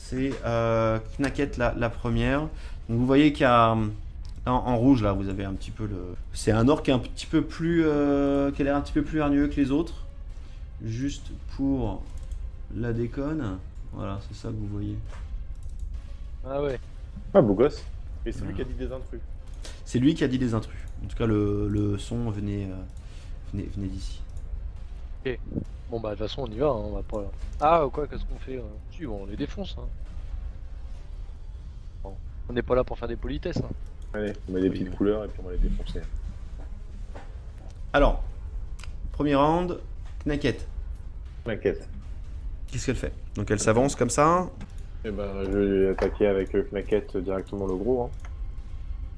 C'est Knacket la première. Donc vous voyez qu'il y a en rouge là, vous avez un petit peu le. C'est un orc qui est un petit peu plus, qui a l'air un petit peu plus hargneux que les autres. Juste pour la déconne. Voilà, c'est ça que vous voyez. Ah ouais. Ah, beau gosse. Et c'est lui qui a dit des intrus. C'est lui qui a dit des intrus. En tout cas, le son venait d'ici. Ok. Bon bah de toute façon on y va, hein, on va pas... Ah quoi, qu'est-ce qu'on fait Si bon, on les défonce. Hein. Bon. On n'est pas là pour faire des politesses. Hein. Allez, on met des petites couleurs et puis on va les défoncer. Alors, premier round, Knacket. Knacket. Qu'est-ce qu'elle fait? Donc elle s'avance comme ça. Et ben, je vais attaquer avec Knacket directement le gros. Hein.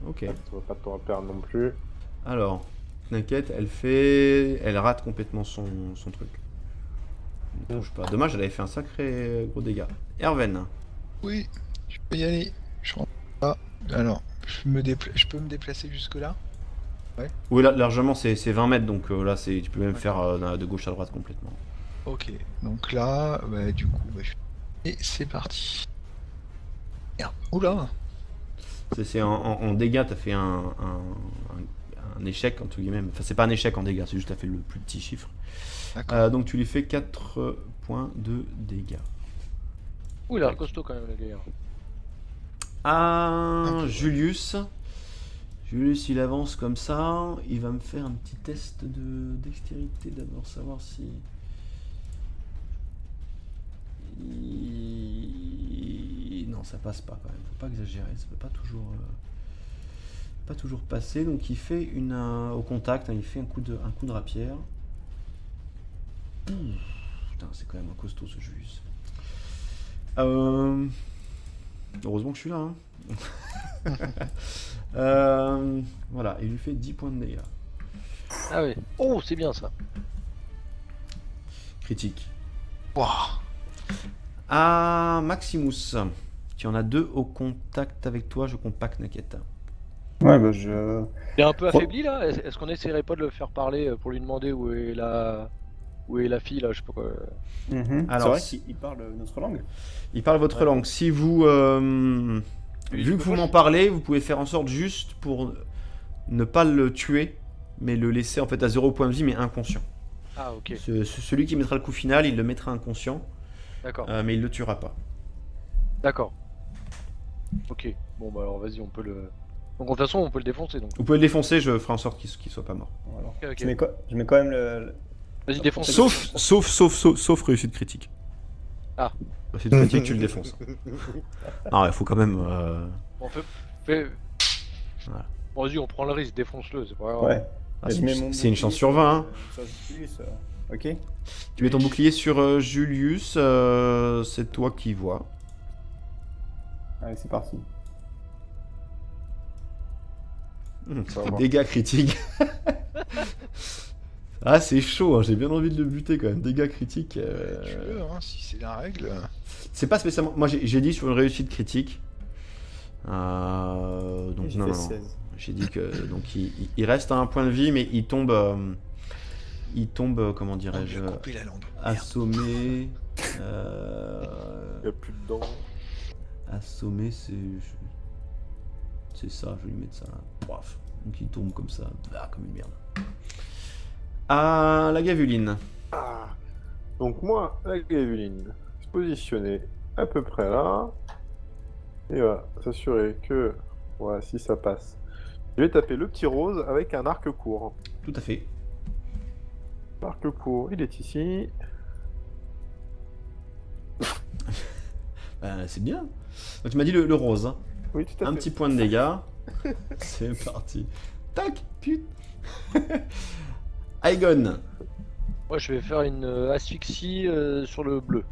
Ok. On va pas de temps à perdre non plus. Alors, Knacket, elle rate complètement son truc. Ne touche pas. Dommage, elle avait fait un sacré gros dégât. Erven. Oui, je peux y aller. Je rentre là. Alors, je peux me déplacer jusque là. Oui, là, largement, c'est 20 mètres, donc là, tu peux même faire de gauche à droite complètement. Ok, donc là, bah, du coup, bah, et c'est parti. Merde. Oula. C'est en dégâts, t'as fait un échec, entre guillemets. Enfin, c'est pas un échec en dégâts, c'est juste t'as fait le plus petit chiffre. Donc tu lui fais 4 points de dégâts. Ouh, il a l'air costaud quand même le gars. Ah, Julius. Julius, il avance comme ça. Il va me faire un petit test de dextérité d'abord, savoir si. Non, ça passe pas quand même. Faut pas exagérer. Ça peut pas toujours passer. Donc il fait au contact. Hein, il fait un coup de rapière. Putain, c'est quand même un costaud ce Julius. Heureusement que je suis là. Hein. Voilà, il lui fait 10 points de dégâts. Ah ouais. Oh, c'est bien ça. Critique. Wow. Ah, Maximus. Tu en as 2 au contact avec toi, je compte pas Knacket. Ouais, bah je. Il est un peu affaibli là. Est-ce qu'on essaierait pas de le faire parler pour lui demander où est la fille là, je sais pas quoi. Alors, c'est vrai qu'il parle notre langue. Il parle votre langue. Si vous. Vu que vous m'en parlez, vous pouvez faire en sorte juste pour ne pas le tuer, mais le laisser en fait à 0 point de vie, mais inconscient. Ah ok. Celui qui mettra le coup final, il le mettra inconscient, D'accord. mais il le tuera pas. D'accord. Ok. Bon bah alors vas-y, on peut le... Donc de toute façon on peut le défoncer donc. Vous pouvez le défoncer, je ferai en sorte qu'il soit pas mort. Alors, Ok. je mets quand même le. Vas-y, défonce. Sauf réussite critique. Ah. Réussite critique, tu le défonces. Non, il faut quand même. On fait... Voilà. Bon, vas-y, on prend le risque, défonce-le, c'est pas grave. Ouais. Ah, Je mets mon c'est une bouclier chance sur 20. Hein. sur Julius, ok. Tu mets ton bouclier sur Julius, c'est toi qui vois. Allez, c'est parti. Dégâts critiques. Ah, c'est chaud, hein, j'ai bien envie de le buter quand même. Dégâts critiques. Tu veux, hein, si c'est la règle. C'est pas spécialement. Moi j'ai dit sur une réussite critique. Donc non. 16. J'ai dit que. Donc il reste à un point de vie, mais il tombe. Comment dirais-je. Couper la langue. Assommé. Il n'y a plus de dents. Assommé, c'est. C'est ça, je vais lui mettre ça là. Bref. Donc il tombe comme ça. Comme une merde. Ah, la gavuline. Ah. Donc moi, la Gavuline, se positionner à peu près là. Et voilà, s'assurer que, voilà, si ça passe. Je vais taper le petit rose avec un arc court. Tout à fait. L'arc court, il est ici. C'est bien. Donc, tu m'as dit le rose. Hein. Oui, tout à fait. Un petit point de dégâts. C'est parti. Tac, putain. Aegon. Moi je vais faire une asphyxie sur le bleu.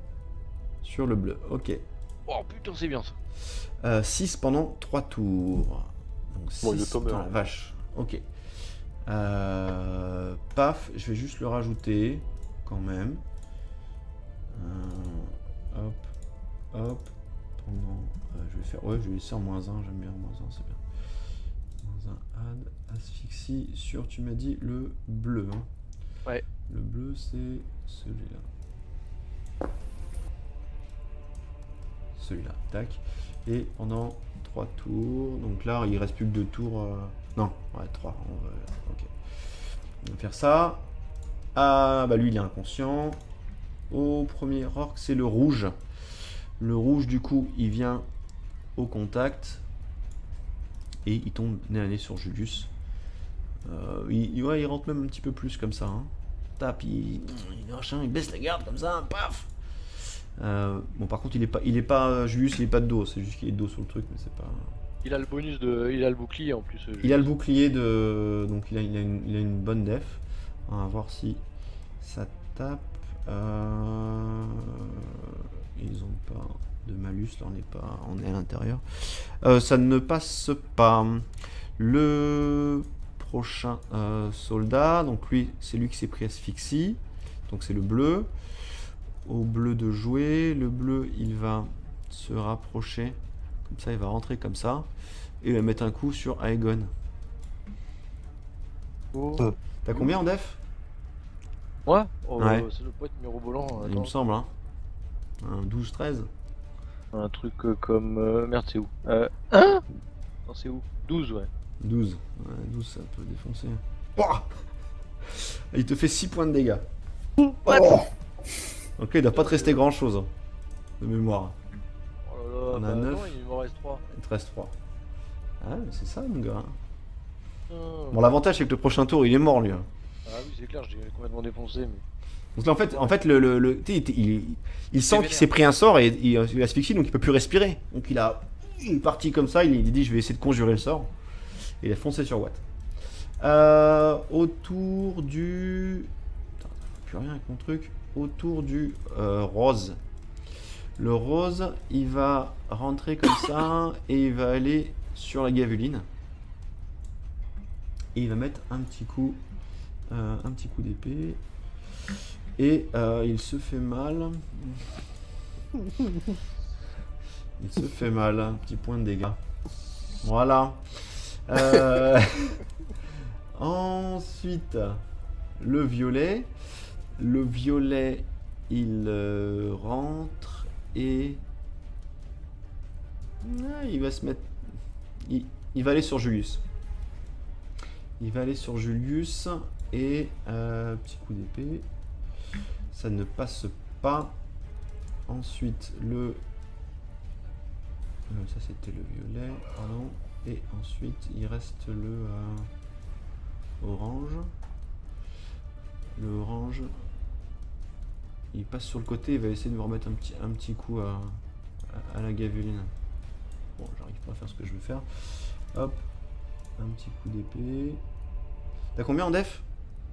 Sur le bleu, ok. Oh putain, c'est bien ça. 6 pendant 3 tours. Donc 6, Bon, il est tombé, hein. vache. Ok. Paf, je vais juste le rajouter quand même. Hop, hop. Pendant, je vais faire, ouais, je vais laisser en -1. J'aime bien en -1, c'est bien. -1 add asphyxie sur, tu m'as dit le bleu. Hein. Ouais. Le bleu, c'est celui-là. celui-là. Tac. Et pendant 3 tours. Donc là, il reste plus que 2 tours. Non, ouais, 3. Ok. On va faire ça. Ah, bah lui, il est inconscient. Au premier orc, c'est le rouge. Le rouge, du coup, il vient au contact. Et il tombe nez à nez sur Julius. Ouais, il rentre même un petit peu plus comme ça. Hein. Tape, il baisse la garde comme ça, paf. Bon, par contre, il est pas Julius, il est pas de dos. C'est juste qu'il est de dos sur le truc, mais c'est pas. Il a le bonus de. Il a le bouclier en plus. Il a le bouclier de. Donc il a une bonne def. On va voir si ça tape. Ils ont pas de malus, là on est à l'intérieur. Ça ne passe pas. Le prochain soldat, donc lui, c'est lui qui s'est pris asphyxie. Donc c'est le bleu. Au bleu de jouer. Le bleu, il va se rapprocher. Comme ça, il va rentrer comme ça. Et il va mettre un coup sur Aegon. Oh. T'as combien en def? Ouais, oh, Ouais. ça doit pas être mirobolant. Il Attends. me semble, hein. Un 12-13. Un truc comme. Merde, c'est où 1 Non, c'est où 12, ouais. 12. Ouais, 12, ça peut défoncer. Ouah, il te fait 6 points de dégâts. Ok, il doit pas te rester grand chose de mémoire. Oh là là, On a bah 9. non, il me reste 3. Il te reste 3. Ah, mais c'est ça, mon gars. Ah, Bon, l'avantage, c'est que le prochain tour, il est mort, lui. Hein. oui, c'est clair, j'ai complètement défoncé. Mais... Donc là, en fait il sent qu'il vénère. s'est pris un sort et il asphyxie, donc il peut plus respirer. Donc il est parti comme ça, il dit je vais essayer de conjurer le sort. Et il a foncé sur Watt. Autour du... Putain, plus rien avec mon truc. Autour du rose. Le rose, il va rentrer comme ça et il va aller sur la gaveline. Et il va mettre un petit coup d'épée. Et il se fait mal. Il se fait mal. Un petit point de dégâts. Voilà. Ensuite, le violet. Le violet, il rentre et... il va se mettre... Il va aller sur Julius. Il va aller sur Julius et... petit coup d'épée. Ça ne passe pas. Ensuite, le... ça, c'était le violet, pardon. Et ensuite, il reste le orange. Le orange, il passe sur le côté, il va essayer de me remettre un petit coup à la gaveline. Bon, j'arrive pas à faire ce que je veux faire. Hop, un petit coup d'épée. T'as combien en def?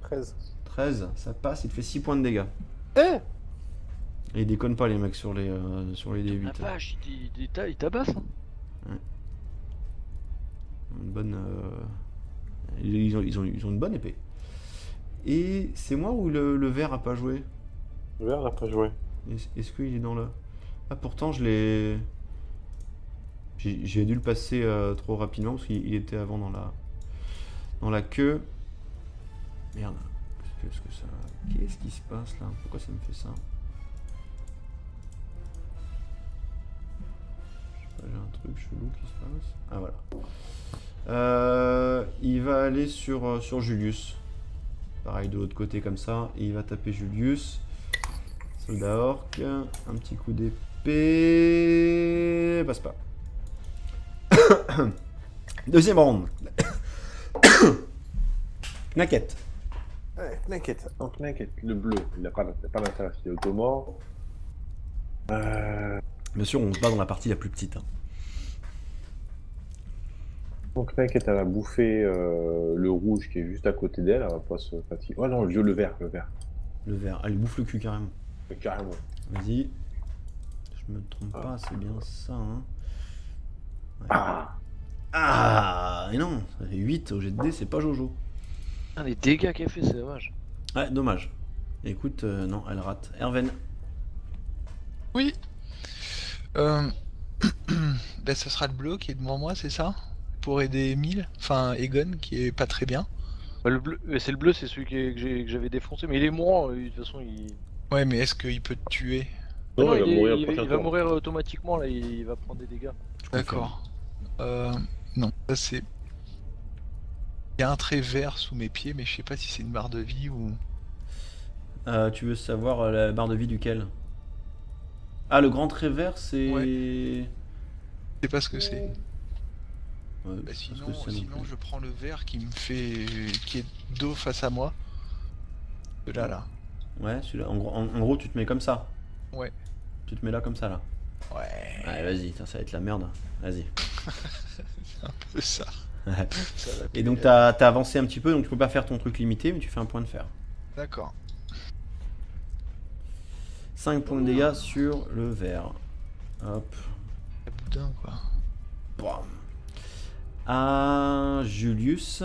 13. 13, ça passe, il te fait 6 points de dégâts. Eh Et ils déconnent pas les mecs sur les D8. La vache, il tabasse. Hein. Une bonne. Ils ont une bonne épée. Et c'est moi ou le vert a pas joué? Le vert n'a pas joué. Est-ce qu'il est dans le... Ah, pourtant je l'ai... J'ai dû le passer trop rapidement parce qu'il était avant dans la queue. Merde. Qu'est-ce qui se passe là? Pourquoi ça me fait ça? Je sais pas, j'ai un truc chelou qui se passe. Ah voilà. Il va aller sur Julius. Pareil de l'autre côté comme ça. Et il va taper Julius. Soldat orc. Un petit coup d'épée. Passe pas. Deuxième round. Knacket. Ouais, Knacket. Donc Knacket, le bleu, il n'a pas d'intérêt, il est automort. Bien sûr, on se bat dans la partie la plus petite. Hein. Donc Knacket, elle a bouffé le rouge qui est juste à côté d'elle, elle va pas se fatiguer. Oh non, le vert. Le vert. Allez, bouffe le cul carrément. Mais carrément. Vas-y. Je me trompe pas, c'est bien ça. Hein. Ouais. Ah, et non, ça fait 8 au jet de dés, c'est pas Jojo. Ah, les dégâts qu'elle fait, c'est dommage. Ouais, dommage. Écoute, non, elle rate. Erven. Oui. Ben, ce sera le bleu qui est devant moi, c'est ça? Pour aider Emile, enfin Egon qui est pas très bien. Bah, le bleu, c'est le bleu, c'est celui que j'avais défoncé, mais il est mourant, de toute façon, il... Ouais, mais est-ce qu'il peut te tuer? Non, Non, il va mourir le il prochain va tour. mourir automatiquement là, il va prendre des dégâts. D'accord. Non, ça c'est. Il y a un trait vert sous mes pieds, mais je sais pas si c'est une barre de vie ou. Tu veux savoir la barre de vie duquel? Ah, le grand trait vert, c'est. Je sais pas ce que c'est. Ouais, Bah, je pense sinon, que c'est non sinon plus. je prends le vert qui me fait. Qui est dos face à moi. De là. Ouais, celui-là. En gros, tu te mets comme ça. Ouais. Tu te mets là comme ça, là. Ouais. Ouais, vas-y, ça va être la merde. Vas-y. C'est un peu ça. Ça va Et donc, péter. t'as avancé un petit peu, donc tu peux pas faire ton truc limité, mais tu fais un point de fer. D'accord. 5 points de dégâts sur le vert. Hop. La boudin quoi. Bam. À Julius,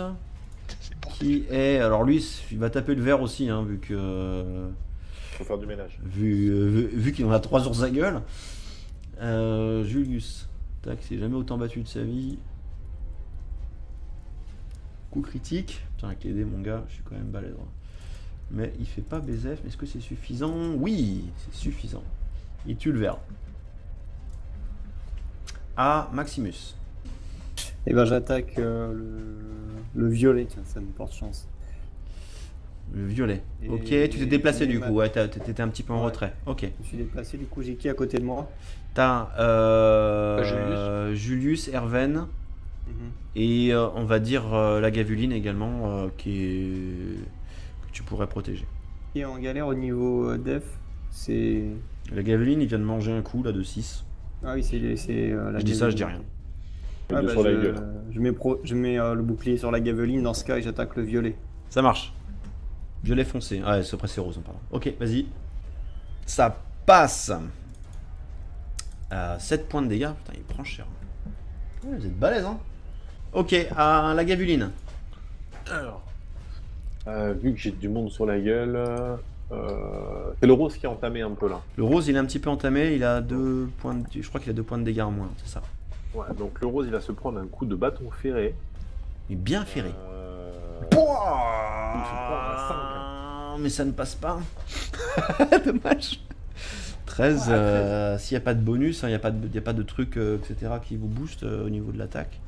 C'est bon. qui est. Alors, lui, il va taper le vert aussi, hein, vu que. Faut faire du ménage. Vu qu'il en a 3 sur sa gueule. Julius. Tac, c'est jamais autant battu de sa vie. Coup critique. Putain, avec les dés, mon gars, je suis quand même balèze. Hein. Mais il fait pas BZF. Mais est-ce que c'est suffisant? Oui, c'est suffisant. Il tue le vert. À Maximus. Et ben j'attaque le violet, tiens, ça me porte chance. Le violet. Et- Ok, tu t'es déplacé du ma- coup. Ouais, t'étais un petit peu en Ouais. retrait. Ok. Je me suis déplacé, du coup j'ai qui à côté de moi? T'as Julius, Erven. Et on va dire la Gavuline également, que tu pourrais protéger. Qui est en galère au niveau def? C'est. La Gavuline, il vient de manger un coup là de 6. Ah oui, c'est la Je dis ça, je Gaveline. dis rien. Il Ah est bah, sur la je, gueule. je mets le bouclier sur la Gaveline dans ce cas et j'attaque le violet. Ça marche. Violet foncé. Ah, c'est après c'est rose, pardon. Ok, vas-y. Ça passe. 7 points de dégâts. Putain, il prend cher. Ouais, vous êtes balèze, hein. Ok, à la Gavuline. Alors, vu que j'ai du monde sur la gueule, c'est le rose qui a entamé un peu là. Le rose, il est un petit peu entamé. Il a 2 points de... Je crois qu'il a 2 points de dégâts en moins, c'est ça. Ouais, donc le rose il va se prendre un coup de bâton ferré. Il est bien ferré. Mais ça ne passe pas. Dommage. 13, s'il n'y a pas de bonus, il n'y a pas de truc, etc. qui vous booste au niveau de l'attaque.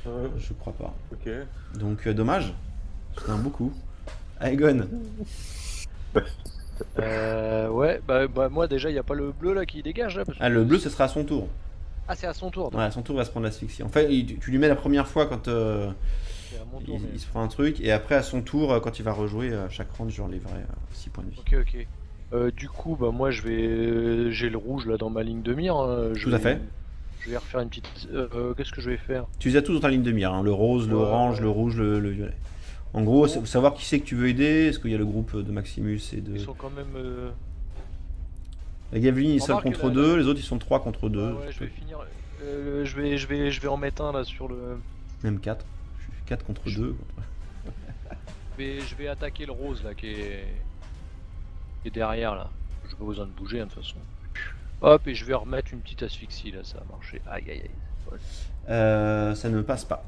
Je crois pas. Ok. Donc dommage. C'est un beau coup. Aegon. Ouais, bah moi déjà il y a pas le bleu là qui dégage là. Parce que... Ah, le bleu, ce sera à son tour. Ah, c'est à son tour. Donc Ouais, à son tour, il va se prendre l'asphyxie. En fait, tu lui mets la première fois quand c'est à mon tour. il, mais- il se prend un truc, et après, à son tour, quand il va rejouer, chaque round, je relèverai 6 points de vie. Ok. Du coup, bah moi j'ai le rouge là dans ma ligne de mire. Hein. Tout à fait. Je vais refaire une petite. Qu'est-ce que je vais faire? Tu les as tous dans ta ligne de mire, hein, le rose, le Ouais, orange, ouais. le rouge, le violet. En gros, c'est savoir qui c'est que tu veux aider. Est-ce qu'il y a le groupe de Maximus et de... Ils sont quand même. La Gaveline, il est seul Remarque, contre là, 2, les autres, ils sont 3 contre 2. Ouais, je vais finir. Je vais en mettre un là sur le. Même 4. Je suis 4 contre 2. Je vais attaquer le rose là qui est derrière là. J'ai pas besoin de bouger hein, de toute façon. Hop, et je vais remettre une petite asphyxie là, ça a marché. Aïe aïe aïe. Ça ne passe pas.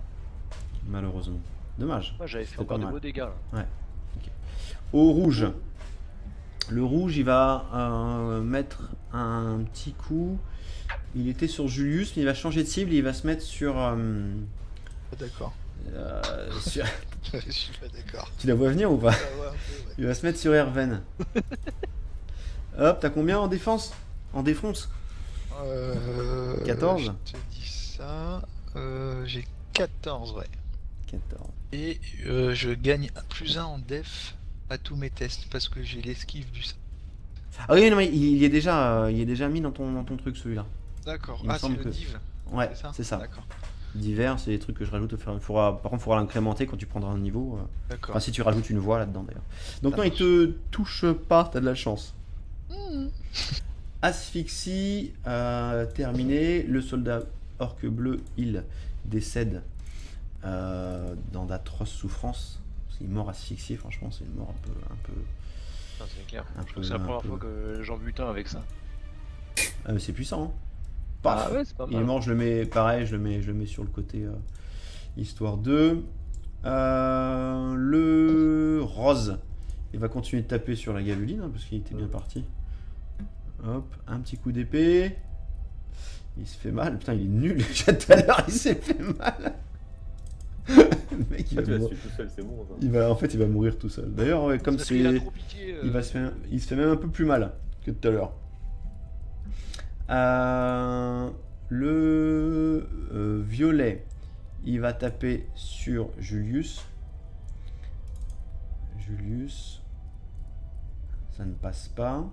Malheureusement. Dommage. Moi j'avais fait C'était encore pas des mal. beaux dégâts là. Au rouge. Le rouge, il va mettre un petit coup. Il était sur Julius, mais il va changer de cible et il va se mettre sur... D'accord. sur- Je suis pas d'accord. Tu la vois venir ou pas? Ah ouais, un peu, ouais. Il va se mettre sur Erven. Hop, t'as combien en défense? En défonce? 14? Je te dis ça. J'ai 14, ouais. 14. Et je gagne +1 en def à tous mes tests parce que j'ai l'esquive du. Ah oui, non, mais il est déjà mis dans ton truc celui-là. D'accord. Il me Ah, c'est semble le que- div. Ouais, c'est ça. D'accord. Divers, c'est des trucs que je rajoute au fur et à mesure. Par contre, il faudra l'incrémenter quand tu prendras un niveau. D'accord. Enfin, si tu rajoutes une voix là-dedans d'ailleurs. Donc, Ça non, il marche. te touche pas, t'as de la chance. Asphyxie, terminé. Le soldat orque bleu, il décède dans d'atroces souffrances. Parce qu'il est mort asphyxié, franchement, c'est une mort un peu. Putain, c'est clair. Un Je trouve peu- que c'est la un première peu. fois que j'en bute un avec ça. Ah, mais c'est puissant, hein. Paf. Ah ouais, c'est pas Il est mal. mort, je le mets pareil, je le mets sur le côté histoire 2. Le rose, il va continuer de taper sur la Gavuline hein, parce qu'il était bien parti. Hop, un petit coup d'épée. Il se fait mal. Putain, il est nul. Déjà tout à l'heure, il s'est fait mal. Le mec, il Ah, va tu l'as mourir. su tout seul, c'est bon ça. En fait, il va mourir tout seul. D'ailleurs, ouais, comme Parce qu'il a c'est. trop pitié. Il se fait même un peu plus mal que tout à l'heure. Le violet, il va taper sur Julius. Julius, ça ne passe pas.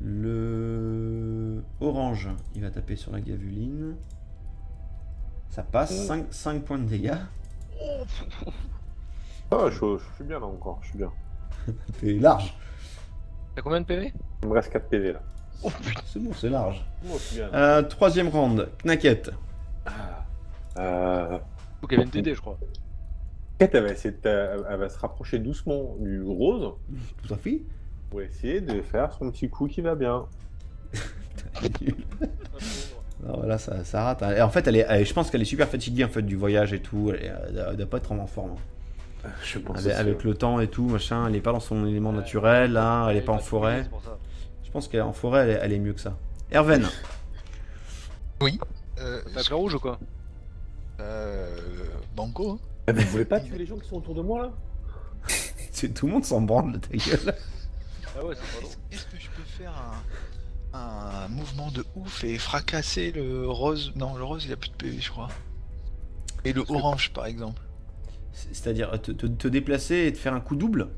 Le orange, il va taper sur la gavuline. Ça passe, 5 points de dégâts. Ah, je suis bien là encore, je suis bien. T'es large. T'as combien de PV? Il me reste 4 PV là. Oh putain. C'est bon, c'est large. Moi, je suis bien. Troisième round, Knacket. Faut qu'elle vienne t'aider, je crois. Kate, elle va se rapprocher doucement du rose Tout à fait. pour essayer de faire son petit coup qui va bien. Alors là, ça rate. Et en fait, je pense qu'elle est super fatiguée en fait du voyage et tout. Elle doit pas être en forme. Je pense Avec le temps et tout, machin. Elle est pas dans son élément naturel, là. Elle est pas en forêt. C'est pour ça. Je pense qu'en forêt, elle est mieux que ça. Erven. T'as le rouge ou quoi? Banco, hein. Vous voulez pas tuer les gens qui sont autour de moi là? Tout le monde s'en branle de ta gueule. Ah ouais, c'est pas drôle. Est-ce que je peux faire un mouvement de ouf et fracasser le rose? Non, le rose il a plus de PV, je crois. Et le orange, par exemple. C'est-à-dire te déplacer et te faire un coup double.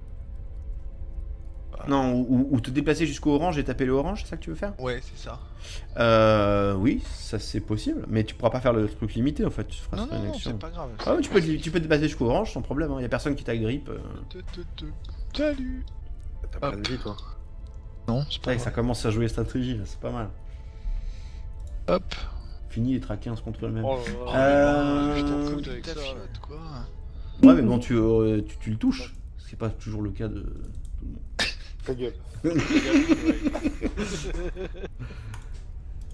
Voilà. Non, ou te déplacer jusqu'au orange et taper le orange, c'est ça que tu veux faire? Ouais, c'est ça. Oui, ça c'est possible, mais tu pourras pas faire le truc limité en fait. Tu feras Non, sur non, une non, action. c'est pas grave. Ah ouais, tu peux te déplacer jusqu'au orange sans problème, y a personne qui t'agrippe. Salut. T'as pas de vie toi. Non, c'est C'est pas vrai que ça grave. commence à jouer stratégie, là, c'est pas mal. Hop. Fini d'être à 15 contre le même. Oh là là, Putain, putain, comme avec ta ça. fiotte, quoi. Ouais, mais bon, tu le touches. C'est pas toujours le cas de tout le monde. Ta gueule.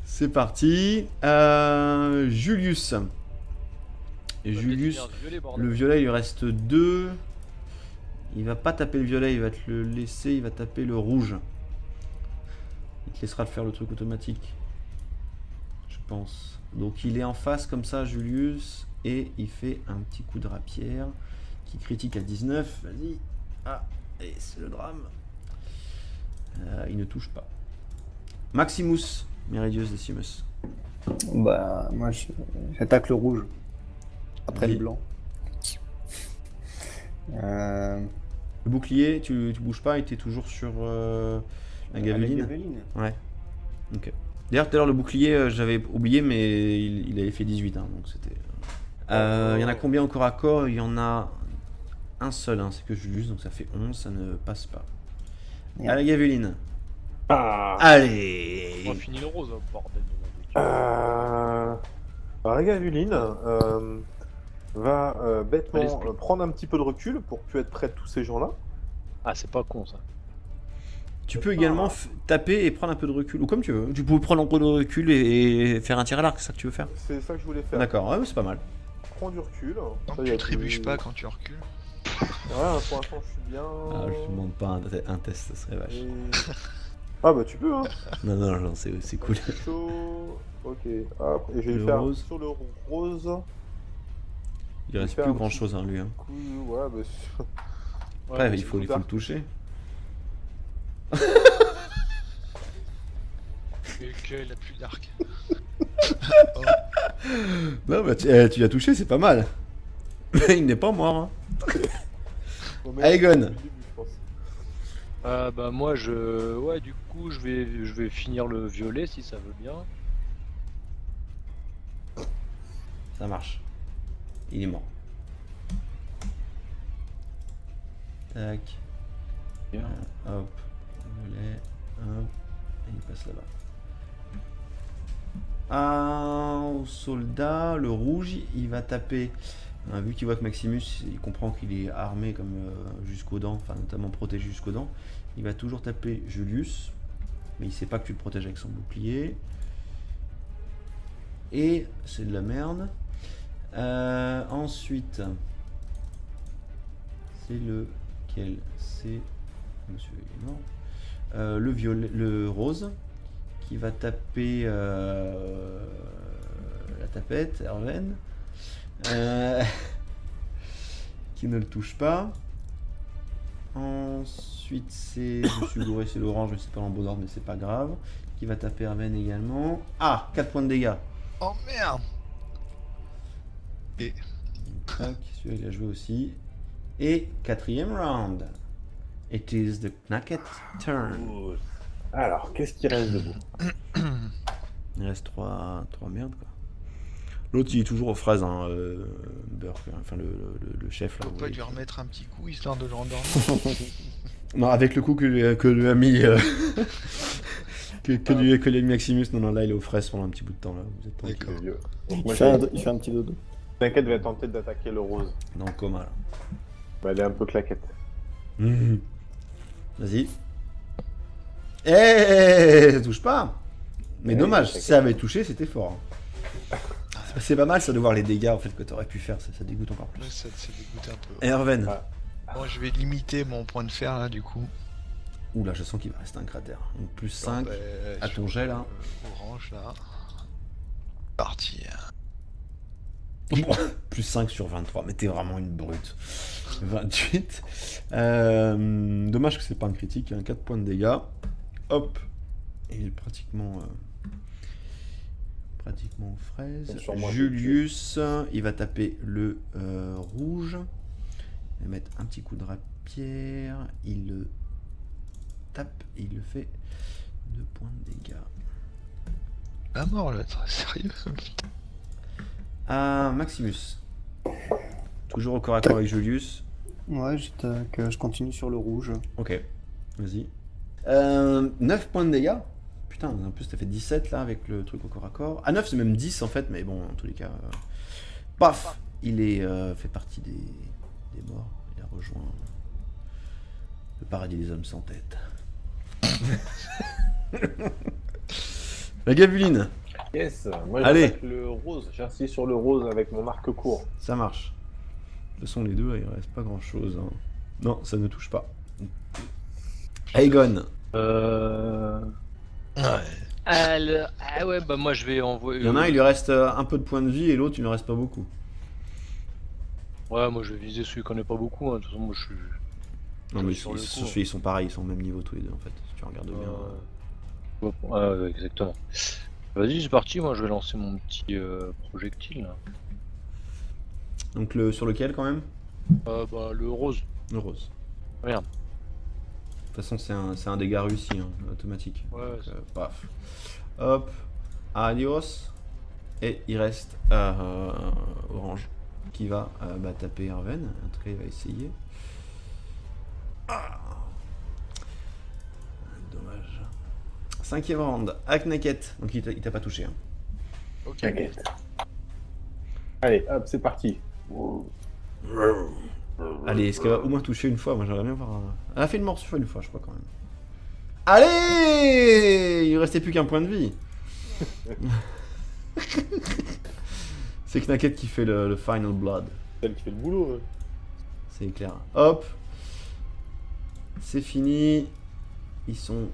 C'est parti. Julius. Et Julius, le violet, il lui reste 2. Il va pas taper le violet, il va te le laisser, il va taper le rouge. Il te laissera faire le truc automatique. Je pense. Donc il est en face comme ça, Julius. Et il fait un petit coup de rapière qui critique à 19. Vas-y. Ah, et c'est le drame. Il ne touche pas. Maximus, Meridius Decimus. Bah, moi, j'attaque le rouge. Après Vas-y. le blanc. Le bouclier, tu bouges pas et t'es toujours sur la gaveline. Ouais. Ok. D'ailleurs, tout à l'heure, le bouclier, j'avais oublié, mais il avait fait 18, hein, donc c'était. Il y en a combien au corps à corps? Il y en a un seul, hein, c'est que Julius, donc ça fait 11, ça ne passe pas. Merde. À la gaveline. Ah. Allez. On va finir le rose, bordel de Alors la gavuline va bêtement L'esprit. prendre un petit peu de recul pour plus être près de tous ces gens-là. Ah, c'est pas con ça. Tu peux également taper et prendre un peu de recul, ou comme tu veux. Tu peux prendre un peu de recul et faire un tir à l'arc, c'est ça que tu veux faire? C'est ça que je voulais faire. D'accord, ouais, c'est pas mal. Prends du recul. Non, Ça y tu est, trébuches pas quand tu recules. Ouais, pour l'instant je suis bien. Ah, je te demande pas un test, ça serait vache. Et- Ah bah tu peux hein. Non, non, non, c'est cool. C'est chaud. Ok. Hop. Et je vais Le faire rose. sur le rose. Il reste faire plus un grand petit chose, hein, lui. Hein. Coup, ouais, bah, Après, Ouais, il faut le dark. toucher. Et qu'il a plus d'arc. Non, bah tu l'as touché, c'est pas mal. Il n'est pas mort. Hein. Bon, mais Aegon. depuis le début, je pense. Bah moi ouais, du coup je vais finir le violet si ça veut bien. Ça marche. Il est mort. Tac. Bien. Hop. Violet. Hop. Et il passe là-bas. Un soldat, le rouge, il va taper. Vu qu'il voit que Maximus, il comprend qu'il est armé comme jusqu'aux dents, enfin notamment protégé jusqu'aux dents. Il va toujours taper Julius, mais il sait pas que tu le protèges avec son bouclier. Et c'est de la merde. Ensuite, c'est lequel? C'est. Monsieur il est mort. le rose qui va taper la tapette, Erwen. Qui ne le touche pas. Ensuite, c'est. Je me suis gouré, c'est l'orange, mais c'est pas en bon ordre, mais c'est pas grave. Qui va taper Erwen également. Ah, 4 points de dégâts. Oh merde. Tac, celui-là il a joué aussi. Et 4ème round. It is the Knacket turn. Alors, qu'est-ce qui reste debout? Il reste 3 merdes quoi. L'autre il est toujours aux fraises, hein, Burke, enfin le chef là. Faut vous pas voyez. lui remettre un petit coup histoire de le rendormir. Non, avec le coup que lui a mis. que lui a mis Maximus, non, là il est aux fraises pendant un petit bout de temps là. Vous êtes tranquille. D'accord. C'est vieux. Donc, Il moi, fait, il fait un petit dodo. Claquette va tenter d'attaquer le rose. Dans le coma là. Bah, elle est un peu claquette. Mhm. Vas-y. Eh, ça touche pas. Mais dommage, si ça avait touché, c'était fort. C'est pas mal ça de voir les dégâts en fait que t'aurais pu faire, ça dégoûte encore Là, plus. ça dégoûte un peu. Erwen. Ah. Moi, je vais limiter mon point de fer là, du coup. Oula, je sens qu'il va rester un cratère. Donc plus 5 Bon, bah, à ton jet là. Orange là. Parti. Plus 5 sur 23, mais t'es vraiment une brute. 28. Dommage que c'est pas un critique, hein. 4 points de dégâts. Hop. Et il est pratiquement aux fraises. Sur moi, Julius, il va taper le rouge. Il va mettre un petit coup de rapière. Il le tape et il le fait 2 points de dégâts. La mort là, très sérieux. À Maximus. Toujours au corps à corps avec Julius. Ouais, je continue sur le rouge. Ok, vas-y. 9 points de dégâts. Putain, en plus t'as fait 17 là avec le truc au corps à corps. Ah 9 c'est même 10 en fait, mais bon, en tous les cas. Paf. Il est fait partie des morts. Il a rejoint le paradis des hommes sans tête. La gabuline, Yes. Moi, Allez. j'attaque le rose. J'insiste sur le rose avec mon arc court. ça marche. De toute façon, les deux, il reste pas grand chose. Non, ça ne touche pas. Aegon. Ouais. Ah ouais, bah moi je vais envoyer. Il y en a un, il lui reste un peu de points de vie et l'autre, il ne reste pas beaucoup. Ouais, moi je vais viser celui qu'on connaît pas beaucoup. Hein. De toute façon, moi je suis. Non, mais Sur le coup, ils sont pareils, ils sont au même niveau tous les deux en fait. Si tu regardes bien. Ouais, exactement. Vas-y, c'est parti. Moi je vais lancer mon petit projectile. Là. Donc sur lequel quand même? Bah le rose. Le rose. Merde. De toute façon, c'est un dégât réussi, hein, automatique. Ouais, Donc, c'est- paf. Hop. Adios. Et il reste Orange qui va taper Erwen. En tout cas, il va essayer. Ah. Dommage. 5ème round. Aknaket. Donc il t'a pas touché. Hein. Ok. Claquette. Allez, hop, c'est parti. Allez, est-ce qu'elle va au moins toucher une fois? Moi j'aimerais bien voir un... Elle a fait une morsure une fois, je crois quand même. Allez! Il ne restait plus qu'un point de vie. C'est Knacket qui fait le final blood. Celle qui fait le boulot. C'est clair. Hop. C'est fini. Ils sont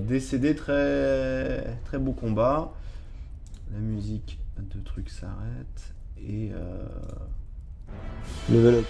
décédés. Très, très beau combat. La musique de truc s'arrête. Et... Level up.